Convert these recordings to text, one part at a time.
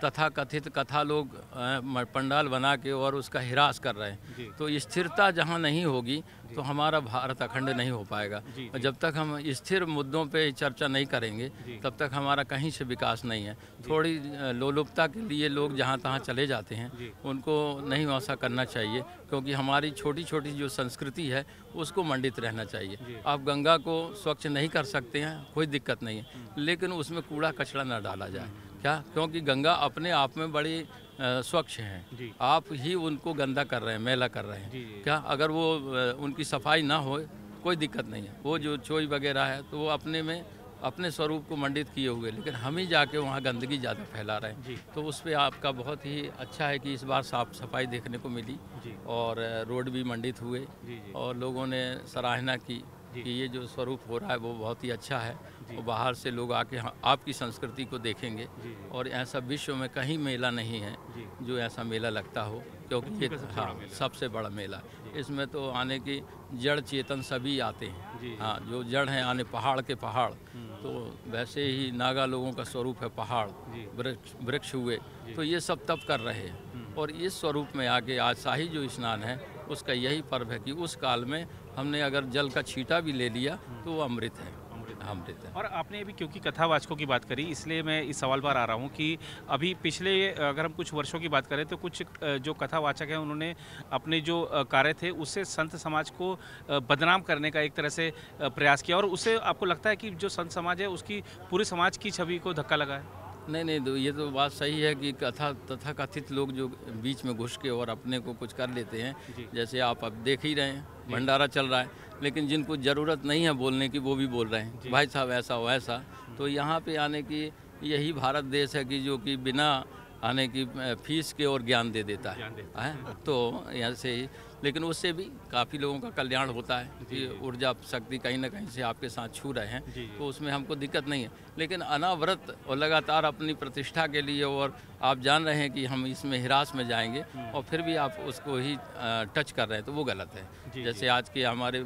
तथाकथित कथा लोग पंडाल बना के और उसका हिरास कर रहे हैं। तो स्थिरता जहाँ नहीं होगी तो हमारा भारत अखंड नहीं हो पाएगा। और जब तक हम स्थिर मुद्दों पे चर्चा नहीं करेंगे तब तक हमारा कहीं से विकास नहीं है। थोड़ी लोलुपता के लिए लोग जहाँ तहाँ चले जाते हैं, उनको नहीं वैसा करना चाहिए, क्योंकि हमारी छोटी छोटी जो संस्कृति है उसको मंडित रहना चाहिए। आप गंगा को स्वच्छ नहीं कर सकते हैं, कोई दिक्कत नहीं है, लेकिन उसमें कूड़ा कचरा न डाला जाए। क्या? क्योंकि गंगा अपने आप में बड़ी स्वच्छ हैं, आप ही उनको गंदा कर रहे हैं, मैला कर रहे हैं। क्या? अगर वो उनकी सफाई ना हो कोई दिक्कत नहीं है। वो जो चोई वगैरह है तो वो अपने में अपने स्वरूप को मंडित किए हुए, लेकिन हम ही जाके वहाँ गंदगी ज़्यादा फैला रहे हैं। तो उस पर आपका बहुत ही अच्छा है कि इस बार साफ सफाई देखने को मिली और रोड भी मंडित हुए और लोगों ने सराहना की कि ये जो स्वरूप हो रहा है वो बहुत ही अच्छा है। और बाहर से लोग आके आपकी संस्कृति को देखेंगे और ऐसा विश्व में कहीं मेला नहीं है जो ऐसा मेला लगता हो, क्योंकि ये सबसे बड़ा मेला। इसमें तो आने की जड़ चेतन सभी आते हैं। हाँ, जो जड़ हैं आने पहाड़ के पहाड़, तो वैसे ही नागा लोगों का स्वरूप है पहाड़, वृक्ष हुए, तो ये सब तप कर रहे हैं। और इस स्वरूप में आके आज शाही जो स्नान है उसका यही पर्व है कि उस काल में हमने अगर जल का छींटा भी ले लिया तो वो अमृत है। अमृत है। और आपने अभी क्योंकि कथावाचकों की बात करी, इसलिए मैं इस सवाल पर आ रहा हूँ कि अभी पिछले अगर हम कुछ वर्षों की बात करें तो कुछ जो कथावाचक हैं उन्होंने अपने जो कार्य थे उससे संत समाज को बदनाम करने का एक तरह से प्रयास किया, और उससे आपको लगता है कि जो संत समाज है उसकी पूरे समाज की छवि को धक्का लगा है? नहीं, ये तो बात सही है कि तथाकथित लोग जो बीच में घुस के और अपने को कुछ कर लेते हैं, जैसे आप अब देख ही रहे हैं भंडारा चल रहा है, लेकिन जिनको ज़रूरत नहीं है बोलने की वो भी बोल रहे हैं, भाई साहब ऐसा हो ऐसा। तो यहाँ पे आने की यही भारत देश है कि जो कि बिना आने की फीस के और ज्ञान दे देता है। तो यहाँ से ही, लेकिन उससे भी काफ़ी लोगों का कल्याण होता है कि ऊर्जा शक्ति कहीं ना कहीं से आपके साथ छू रहे हैं, तो उसमें हमको दिक्कत नहीं है। लेकिन अनावरत और लगातार अपनी प्रतिष्ठा के लिए, और आप जान रहे हैं कि हम इसमें हिरास में जाएंगे और फिर भी आप उसको ही टच कर रहे हैं, तो वो गलत है। जैसे आज के हमारे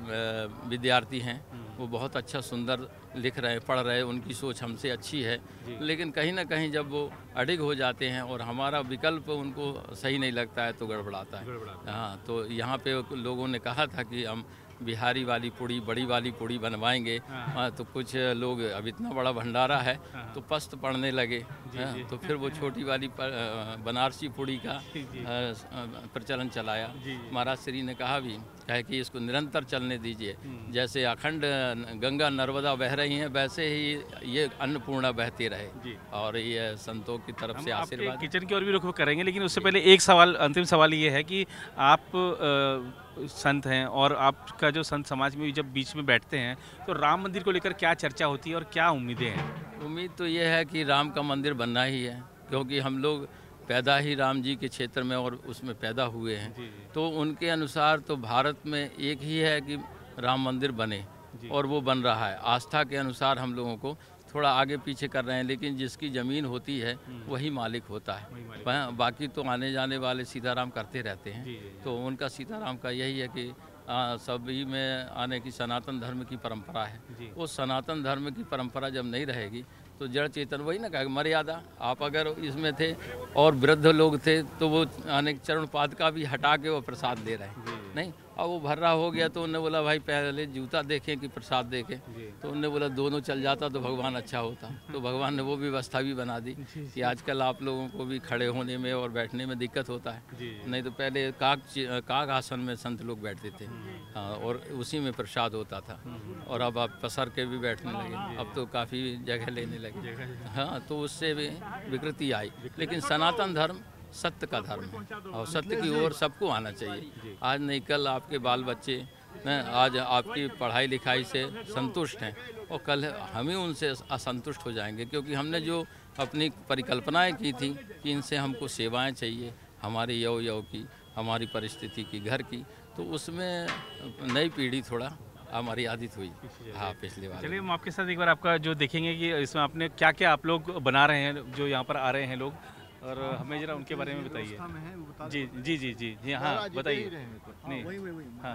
विद्यार्थी हैं, वो बहुत अच्छा सुंदर लिख रहे हैं, पढ़ रहे हैं, उनकी सोच हमसे अच्छी है, लेकिन कहीं ना कहीं जब वो अडिग हो जाते हैं और हमारा विकल्प उनको सही नहीं लगता है तो गड़बड़ाता है। हाँ, तो यहाँ पे लोगों ने कहा था कि हम बिहारी वाली पूड़ी, बड़ी वाली पूड़ी बनवाएंगे। तो कुछ लोग, अब इतना बड़ा भंडारा है तो पस्त पड़ने लगे। तो फिर वो छोटी वाली बनारसी पूड़ी का प्रचलन चलाया। महाराज श्री ने कहा भी कहे कि इसको निरंतर चलने दीजिए, जैसे अखंड गंगा नर्मदा बह रही हैं वैसे ही ये अन्नपूर्णा बहती रहे। और ये संतों की तरफ से आशीर्वाद। किचन की ओर भी रुख करेंगे, लेकिन उससे पहले एक सवाल, अंतिम सवाल ये है कि आप संत हैं और आपका जो संत समाज में जब बीच में बैठते हैं तो राम मंदिर को लेकर क्या चर्चा होती है और क्या उम्मीदें हैं? उम्मीद तो ये है कि राम का मंदिर बनना ही है, क्योंकि हम लोग पैदा ही राम जी के क्षेत्र में और उसमें पैदा हुए हैं। तो उनके अनुसार तो भारत में एक ही है कि राम मंदिर बने, और वो बन रहा है। आस्था के अनुसार हम लोगों को थोड़ा आगे पीछे कर रहे हैं, लेकिन जिसकी ज़मीन होती है वही मालिक होता है। बाकी तो आने जाने वाले सीताराम करते रहते हैं। तो उनका सीताराम का यही है कि सभी में आने की सनातन धर्म की परंपरा है। वो सनातन धर्म की परंपरा जब नहीं रहेगी तो जड़ चेतन, वही ना कहा मर्यादा, आप अगर इसमें थे और वृद्ध लोग थे तो वो आने चरण पाद का भी हटा के वो प्रसाद दे रहे हैं। नहीं, अब वो भर्रा हो गया तो उन्होंने बोला भाई पहले जूता देखें कि प्रसाद देखें, तो उन्होंने बोला दोनों चल जाता तो भगवान अच्छा होता। तो भगवान ने वो व्यवस्था भी बना दी कि आजकल आप लोगों को भी खड़े होने में और बैठने में दिक्कत होता है। नहीं तो पहले काग आसन में संत लोग बैठते थे, हाँ, और उसी में प्रसाद होता था। और अब आप पसर के भी बैठने लगे, अब तो काफ़ी जगह लेने लगे। हाँ, तो उससे भी विकृति आई। लेकिन सनातन धर्म सत्य का धर्म है और सत्य की ओर सबको आना चाहिए। आज नहीं कल आपके बाल बच्चे आज आपकी पढ़ाई लिखाई से संतुष्ट हैं और कल हम ही उनसे असंतुष्ट हो जाएंगे, क्योंकि हमने जो अपनी परिकल्पनाएं की थी कि इनसे हमको सेवाएं चाहिए, हमारी यव की, हमारी परिस्थिति की, घर की, तो उसमें नई पीढ़ी थोड़ा हमारी आदित हुई। हाँ, पिछले बार। चलिए हम आपके साथ एक बार आपका जो देखेंगे कि इसमें आपने क्या क्या आप लोग बना रहे हैं, जो यहाँ पर आ रहे हैं लोग, और हमें जरा उनके बारे में बताइए। जी, हाँ बताइए। नहीं, हाँ,